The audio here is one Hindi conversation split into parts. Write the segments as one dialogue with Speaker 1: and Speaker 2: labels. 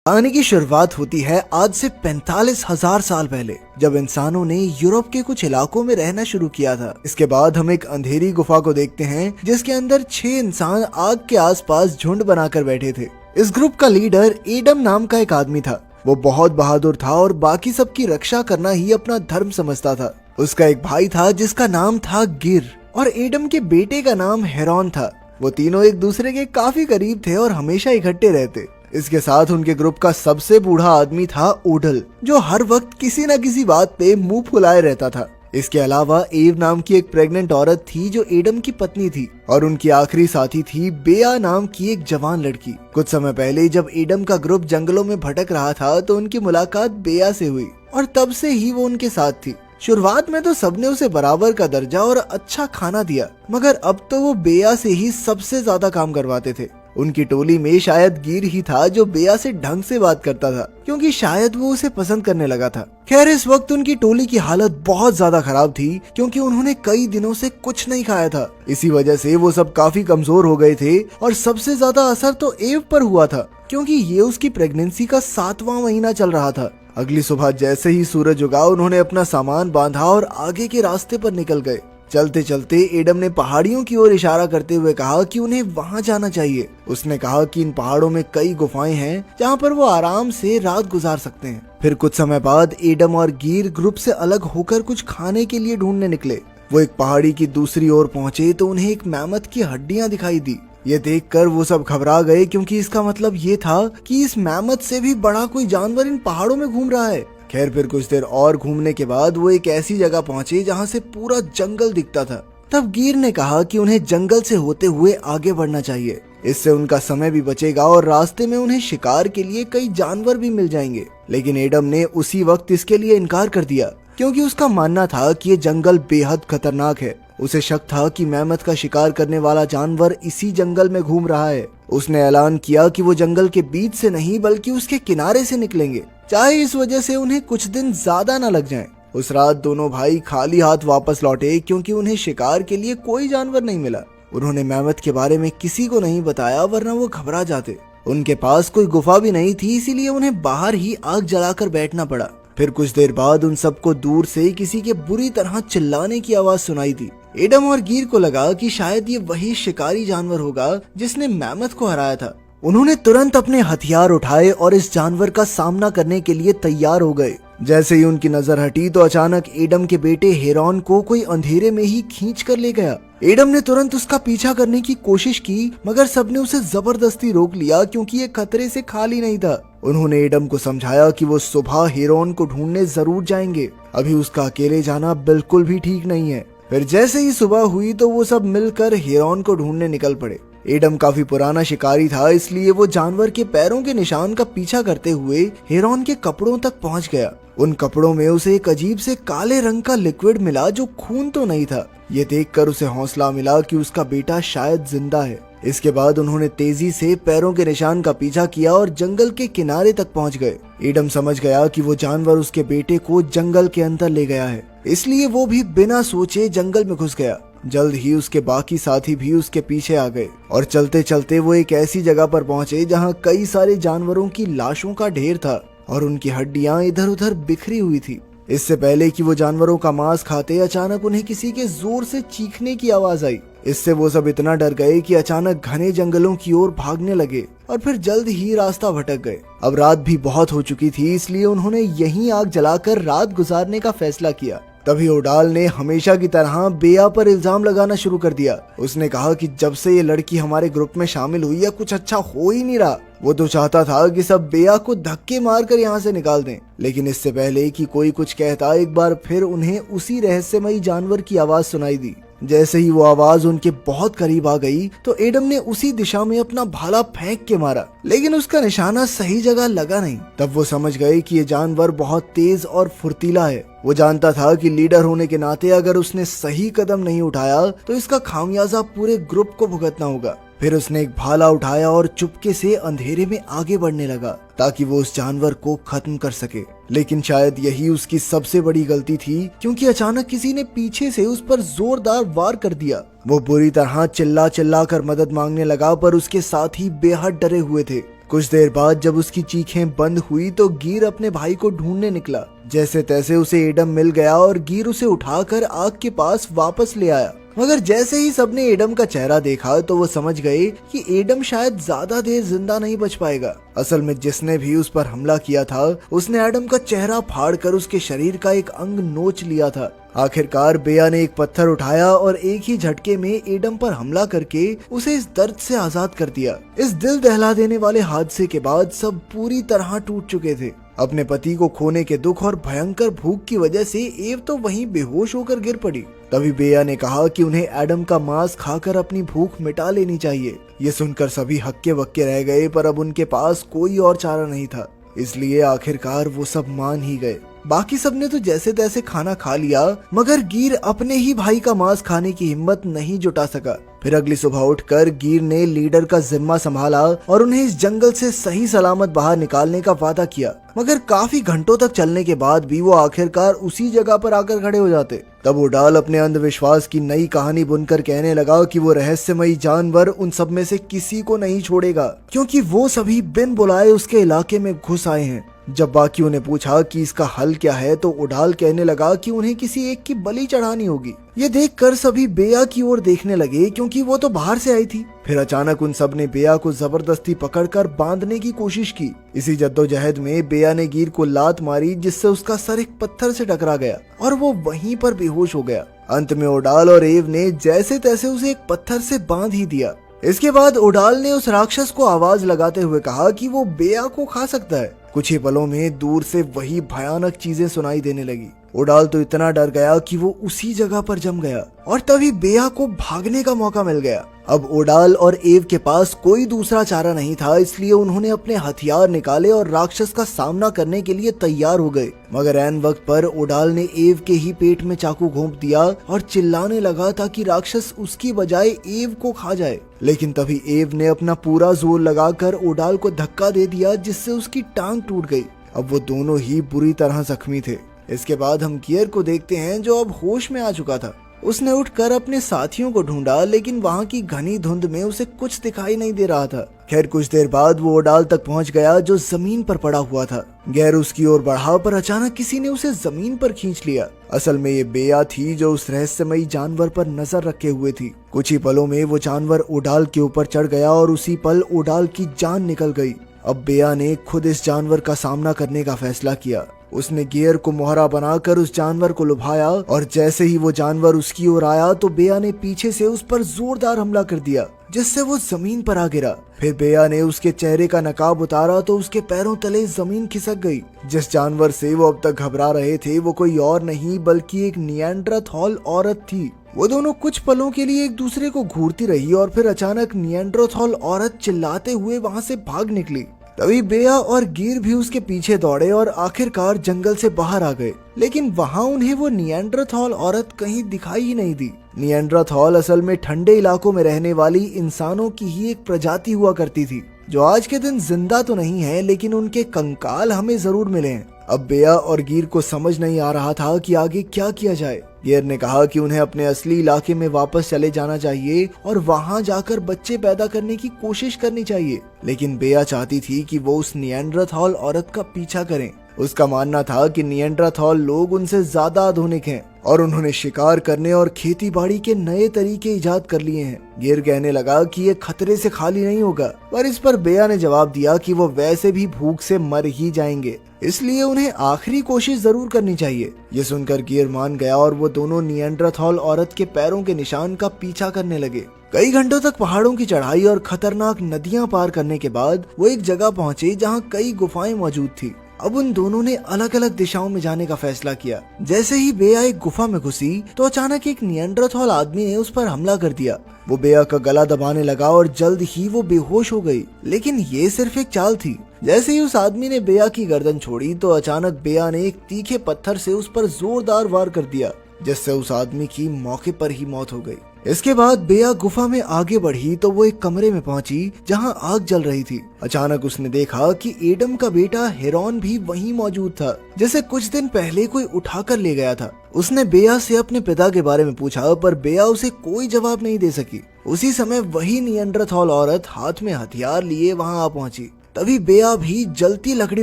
Speaker 1: कहानी की शुरुआत होती है आज से 45,000 साल पहले, जब इंसानों ने यूरोप के कुछ इलाकों में रहना शुरू किया था। इसके बाद हम एक अंधेरी गुफा को देखते हैं जिसके अंदर 6 इंसान आग के आसपास झुंड बनाकर बैठे थे। इस ग्रुप का लीडर एडम नाम का एक आदमी था। वो बहुत बहादुर था और बाकी सबकी रक्षा करना ही अपना धर्म समझता था। उसका एक भाई था जिसका नाम था गिर, और एडम के बेटे का नाम हेरोन था। वो तीनों एक दूसरे के काफी करीब थे और हमेशा इकट्ठे रहते। इसके साथ उनके ग्रुप का सबसे बूढ़ा आदमी था ओडल, जो हर वक्त किसी न किसी बात पे मुंह फुलाए रहता था। इसके अलावा एव नाम की एक प्रेग्नेंट औरत थी जो एडम की पत्नी थी, और उनकी आखिरी साथी थी बेया नाम की एक जवान लड़की। कुछ समय पहले जब एडम का ग्रुप जंगलों में भटक रहा था तो उनकी मुलाकात बेया से हुई, और तब से ही वो उनके साथ थी। शुरुआत में तो सबने उसे बराबर का दर्जा और अच्छा खाना दिया, मगर अब तो वो बेया से ही सबसे ज्यादा काम करवाते थे। उनकी टोली में शायद गिर ही था जो बेया से ढंग से बात करता था, क्योंकि शायद वो उसे पसंद करने लगा था। खैर, इस वक्त उनकी टोली की हालत बहुत ज्यादा खराब थी, क्योंकि उन्होंने कई दिनों से कुछ नहीं खाया था। इसी वजह से वो सब काफी कमजोर हो गए थे, और सबसे ज्यादा असर तो एव पर हुआ था, क्योंकि ये उसकी प्रेगनेंसी का 7वां महीना चल रहा था। अगली सुबह जैसे ही सूरज उगा, उन्होंने अपना सामान बांधा और आगे के रास्ते पर निकल गए। चलते चलते एडम ने पहाड़ियों की ओर इशारा करते हुए कहा कि उन्हें वहां जाना चाहिए। उसने कहा कि इन पहाड़ों में कई गुफाएं हैं जहां पर वो आराम से रात गुजार सकते हैं। फिर कुछ समय बाद एडम और गिर ग्रुप से अलग होकर कुछ खाने के लिए ढूंढने निकले। वो एक पहाड़ी की दूसरी ओर पहुंचे तो उन्हें एक मैमथ की हड्डियां दिखाई दी। ये देखकर वो सब घबरा गए, क्योंकि इसका मतलब ये था कि इस मैमथ से भी बड़ा कोई जानवर इन पहाड़ों में घूम रहा है। खैर, फिर कुछ देर और घूमने के बाद वो एक ऐसी जगह पहुंचे जहां से पूरा जंगल दिखता था। तब गिर ने कहा कि उन्हें जंगल से होते हुए आगे बढ़ना चाहिए। इससे उनका समय भी बचेगा और रास्ते में उन्हें शिकार के लिए कई जानवर भी मिल जाएंगे। लेकिन एडम ने उसी वक्त इसके लिए इनकार कर दिया, क्योंकि उसका मानना था कि ये जंगल बेहद खतरनाक है। उसे शक था कि मैमथ का शिकार करने वाला जानवर इसी जंगल में घूम रहा है। उसने ऐलान किया कि वो जंगल के बीच से नहीं बल्कि उसके किनारे से निकलेंगे, चाहे इस वजह से उन्हें कुछ दिन ज्यादा न लग जाएं। उस रात दोनों भाई खाली हाथ वापस लौटे, क्योंकि उन्हें शिकार के लिए कोई जानवर नहीं मिला। उन्होंने मैमथ के बारे में किसी को नहीं बताया, वरना वो घबरा जाते। उनके पास कोई गुफा भी नहीं थी, इसीलिए उन्हें बाहर ही आग जलाकर बैठना पड़ा। फिर कुछ देर बाद उन सबको दूर से किसी के बुरी तरह चिल्लाने की आवाज सुनाई दी। एडम और गिर को लगा कि शायद ये वही शिकारी जानवर होगा जिसने मैमथ को हराया था। उन्होंने तुरंत अपने हथियार उठाए और इस जानवर का सामना करने के लिए तैयार हो गए। जैसे ही उनकी नजर हटी तो अचानक एडम के बेटे हेरोन को कोई अंधेरे में ही खींच कर ले गया। एडम ने तुरंत उसका पीछा करने की कोशिश की, मगर सबने उसे जबरदस्ती रोक लिया, क्योंकि ये खतरे से खाली नहीं था। उन्होंने एडम को समझाया कि वो सुबह हेरोन को ढूंढने जरूर जाएंगे, अभी उसका अकेले जाना बिल्कुल भी ठीक नहीं है। फिर जैसे ही सुबह हुई तो वो सब मिलकर हेरोन को ढूंढने निकल पड़े। एडम काफी पुराना शिकारी था, इसलिए वो जानवर के पैरों के निशान का पीछा करते हुए हेरोन के कपड़ों तक पहुंच गया। उन कपड़ों में उसे एक अजीब से काले रंग का लिक्विड मिला, जो खून तो नहीं था। ये देखकर उसे हौसला मिला कि उसका बेटा शायद जिंदा है। इसके बाद उन्होंने तेजी से पैरों के निशान का पीछा किया और जंगल के किनारे तक पहुंच गए। एडम समझ गया कि वो जानवर उसके बेटे को जंगल के अंदर ले गया है, इसलिए वो भी बिना सोचे जंगल में घुस गया। जल्द ही उसके बाकी साथी भी उसके पीछे आ गए, और चलते चलते वो एक ऐसी जगह पर पहुंचे जहां कई सारे जानवरों की लाशों का ढेर था, और उनकी हड्डियां इधर उधर बिखरी हुई थी। इससे पहले कि वो जानवरों का मांस खाते, अचानक उन्हें किसी के जोर से चीखने की आवाज आई। इससे वो सब इतना डर गए कि अचानक घने जंगलों की ओर भागने लगे, और फिर जल्द ही रास्ता भटक गए। अब रात भी बहुत हो चुकी थी, इसलिए उन्होंने यहीं आग जलाकर रात गुजारने का फैसला किया। तभी ओडाल ने हमेशा की तरह बेया पर इल्जाम लगाना शुरू कर दिया। उसने कहा कि जब से ये लड़की हमारे ग्रुप में शामिल हुई है, कुछ अच्छा हो ही नहीं रहा। वो तो चाहता था कि सब बेया को धक्के मारकर यहाँ से निकाल दें। लेकिन इससे पहले कि कोई कुछ कहता, एक बार फिर उन्हें उसी रहस्यमयी जानवर की आवाज सुनाई दी। जैसे ही वो आवाज उनके बहुत करीब आ गई तो एडम ने उसी दिशा में अपना भाला फेंक के मारा, लेकिन उसका निशाना सही जगह लगा नहीं। तब वो समझ गए कि ये जानवर बहुत तेज और फुर्तीला है। वो जानता था कि लीडर होने के नाते अगर उसने सही कदम नहीं उठाया तो इसका खामियाजा पूरे ग्रुप को भुगतना होगा। फिर उसने एक भाला उठाया और चुपके से अंधेरे में आगे बढ़ने लगा, ताकि वो उस जानवर को खत्म कर सके। लेकिन शायद यही उसकी सबसे बड़ी गलती थी, क्योंकि अचानक किसी ने पीछे से उस पर जोरदार वार कर दिया। वो बुरी तरह चिल्ला चिल्ला कर मदद मांगने लगा, पर उसके साथी बेहद डरे हुए थे। कुछ देर बाद जब उसकी चीखें बंद हुई तो गिर अपने भाई को ढूंढने निकला। जैसे तैसे उसे एडम मिल गया और गिर उसे उठाकर आग के पास वापस ले आया। मगर जैसे ही सबने एडम का चेहरा देखा तो वो समझ गए कि एडम शायद ज्यादा देर जिंदा नहीं बच पाएगा। असल में जिसने भी उस पर हमला किया था उसने एडम का चेहरा फाड़कर उसके शरीर का एक अंग नोच लिया था। आखिरकार बेया ने एक पत्थर उठाया और एक ही झटके में एडम पर हमला करके उसे इस दर्द से आजाद कर दिया। इस दिल दहला देने वाले हादसे के बाद सब पूरी तरह टूट चुके थे। अपने पति को खोने के दुख और भयंकर भूख की वजह से एव तो वहीं बेहोश होकर गिर पड़ी। तभी बेया ने कहा कि उन्हें एडम का मांस खाकर अपनी भूख मिटा लेनी चाहिए। ये सुनकर सभी हक्के बक्के रह गए, पर अब उनके पास कोई और चारा नहीं था, इसलिए आखिरकार वो सब मान ही गए। बाकी सबने तो जैसे तैसे खाना खा लिया, मगर गिर अपने ही भाई का मांस खाने की हिम्मत नहीं जुटा सका। फिर अगली सुबह उठकर गिर ने लीडर का जिम्मा संभाला और उन्हें इस जंगल से सही सलामत बाहर निकालने का वादा किया। मगर काफी घंटों तक चलने के बाद भी वो आखिरकार उसी जगह पर आकर खड़े हो जाते। तब ओडाल अपने अंधविश्वास की नई कहानी बुनकर कहने लगा कि वो रहस्यमयी जानवर उन सब में से किसी को नहीं छोड़ेगा, क्योंकि वो सभी बिन बुलाए उसके इलाके में घुस आए हैं। जब बाकियों ने पूछा कि इसका हल क्या है तो ओडाल कहने लगा कि उन्हें किसी एक की बलि चढ़ानी होगी। ये देखकर सभी बेया की ओर देखने लगे, क्योंकि वो तो बाहर से आई थी। फिर अचानक उन सब ने बेया को जबरदस्ती पकड़कर बांधने की कोशिश की। इसी जद्दोजहद में बेया ने गिर को लात मारी, जिससे उसका सर एक पत्थर से टकरा गया और वो वहीं पर बेहोश हो गया। अंत में ओडाल और एव ने जैसे तैसे उसे एक पत्थर से बांध ही दिया। इसके बाद ओडाल ने उस राक्षस को आवाज लगाते हुए कहा कि वो बेया को खा सकता है। कुछ ही पलों में दूर से वही भयानक चीजें सुनाई देने लगी। ओडाल तो इतना डर गया कि वो उसी जगह पर जम गया और तभी बेया को भागने का मौका मिल गया। अब ओडाल और एव के पास कोई दूसरा चारा नहीं था, इसलिए उन्होंने अपने हथियार निकाले और राक्षस का सामना करने के लिए तैयार हो गए। मगर ऐन वक्त पर ओडाल ने एव के ही पेट में चाकू घोंप दिया और चिल्लाने लगा ताकि राक्षस उसकी बजाय एव को खा जाए। लेकिन तभी एव ने अपना पूरा जोर लगाकर ओडाल को धक्का दे दिया, जिससे उसकी टांग टूट गई। अब वो दोनों ही बुरी तरह जख्मी थे। इसके बाद हम गियर को देखते हैं, जो अब होश में आ चुका था। उसने उठकर अपने साथियों को ढूंढा, लेकिन वहाँ की घनी धुंध में उसे कुछ दिखाई नहीं दे रहा था। खैर कुछ देर बाद वो ओडाल तक पहुँच गया, जो जमीन पर पड़ा हुआ था। गैर उसकी ओर बढ़ा, पर अचानक किसी ने उसे जमीन पर खींच लिया। असल में ये बेया थी, जो उस रहस्यमयी जानवर पर नजर रखे हुए थी। कुछ ही पलों में वो जानवर ओडाल के ऊपर चढ़ गया और उसी पल ओडाल की जान निकल गई। अब बेया ने खुद इस जानवर का सामना करने का फैसला किया। उसने गियर को मोहरा बनाकर उस जानवर को लुभाया और जैसे ही वो जानवर उसकी ओर आया तो बेया ने पीछे से उस पर जोरदार हमला कर दिया, जिससे वो जमीन पर आ गिरा। फिर बेया ने उसके चेहरे का नकाब उतारा तो उसके पैरों तले जमीन खिसक गई। जिस जानवर से वो अब तक घबरा रहे थे वो कोई और नहीं बल्कि एक निएंडरथॉल औरत थी। वो दोनों कुछ पलों के लिए एक दूसरे को घूरती रही और फिर अचानक निएंडरथॉल औरत चिल्लाते हुए वहाँ से भाग निकली। तभी बेया और गिर भी उसके पीछे दौड़े और आखिरकार जंगल से बाहर आ गए, लेकिन वहाँ उन्हें वो निएंडरथॉल औरत कहीं दिखाई ही नहीं दी। निएंडरथॉल असल में ठंडे इलाकों में रहने वाली इंसानों की ही एक प्रजाति हुआ करती थी, जो आज के दिन जिंदा तो नहीं है, लेकिन उनके कंकाल हमें जरूर मिले हैं। अब बेया और गिर को समझ नहीं आ रहा था कि आगे क्या किया जाए। गिर ने कहा कि उन्हें अपने असली इलाके में वापस चले जाना चाहिए और वहां जाकर बच्चे पैदा करने की कोशिश करनी चाहिए, लेकिन बेया चाहती थी कि वो उस निएंडरथॉल औरत का पीछा करें। उसका मानना था कि निएंडरथॉल लोग उनसे ज्यादा आधुनिक हैं और उन्होंने शिकार करने और खेती बाड़ी के नए तरीके इजाद कर लिए हैं। गिर कहने लगा कि ये खतरे से खाली नहीं होगा, पर इस पर बेया ने जवाब दिया कि वो वैसे भी भूख से मर ही जाएंगे, इसलिए उन्हें आखिरी कोशिश जरूर करनी चाहिए। ये सुनकर गिर मान गया और वो दोनों निएंडरथॉल औरत के पैरों के निशान का पीछा करने लगे। कई घंटों तक पहाड़ों की चढ़ाई और खतरनाक नदियां पार करने के बाद वो एक जगह पहुंचे जहां कई गुफाएं मौजूद थी। अब उन दोनों ने अलग अलग दिशाओं में जाने का फैसला किया। जैसे ही बेया एक गुफा में घुसी तो अचानक एक निएंडरथॉल आदमी ने उस पर हमला कर दिया। वो बेया का गला दबाने लगा और जल्द ही वो बेहोश हो गई, लेकिन ये सिर्फ एक चाल थी। जैसे ही उस आदमी ने बेया की गर्दन छोड़ी तो अचानक बेया ने एक तीखे पत्थर से उस पर जोरदार वार कर दिया, जिससे उस आदमी की मौके पर ही मौत हो गई। इसके बाद बेया गुफा में आगे बढ़ी तो वो एक कमरे में पहुंची जहां आग जल रही थी। अचानक उसने देखा कि एडम का बेटा हेरोन भी वहीं मौजूद था, जिसे कुछ दिन पहले कोई उठाकर ले गया था। उसने बेया से अपने पिता के बारे में पूछा, पर बेया उसे कोई जवाब नहीं दे सकी। उसी समय वही निएंडरथॉल औरत हाथ में हथियार लिए वहां आ पहुंची। तभी बेया भी जलती लकड़ी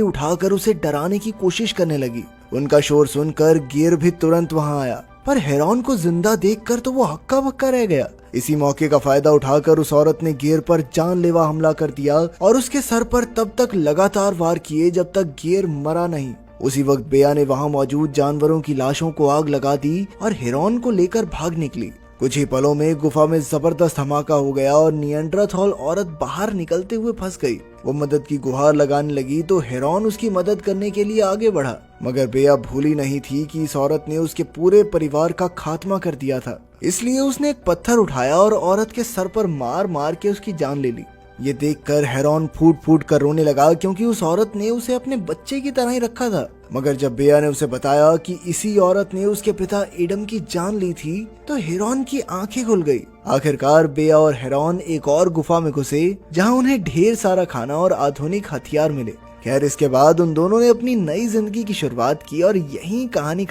Speaker 1: उठाकर उसे डराने की कोशिश करने लगी। उनका शोर सुनकर गियर भी तुरंत वहां आया, पर हेरोन को जिंदा देखकर तो वो हक्का बक्का रह गया। इसी मौके का फायदा उठाकर उस औरत ने गियर पर जानलेवा हमला कर दिया और उसके सर पर तब तक लगातार वार किए जब तक गियर मरा नहीं। उसी वक्त बेया ने वहां मौजूद जानवरों की लाशों को आग लगा दी और हेरोन को लेकर भाग निकली। कुछ ही पलों में गुफा में जबरदस्त धमाका हो गया और निएंडरथॉल औरत बाहर निकलते हुए फंस गई। वो मदद की गुहार लगाने लगी तो हेरोन उसकी मदद करने के लिए आगे बढ़ा, मगर बेया भूली नहीं थी कि इस औरत ने उसके पूरे परिवार का खात्मा कर दिया था। इसलिए उसने एक पत्थर उठाया और औरत के सर पर मार मार के उसकी जान ले ली। ये देखकर हेरोन फूट फूट कर रोने लगा, क्योंकि उस औरत ने उसे अपने बच्चे की तरह ही रखा था। मगर जब बेया ने उसे बताया कि इसी औरत ने उसके पिता एडम की जान ली थी, तो हेरोन की आंखें खुल गई। आखिरकार बेया और हेरोन एक और गुफा में घुसे, जहां उन्हें ढेर सारा खाना और आधुनिक हथियार मिले। खैर, इसके बाद उन दोनों ने अपनी नई जिंदगी की शुरुआत की और यही कहानी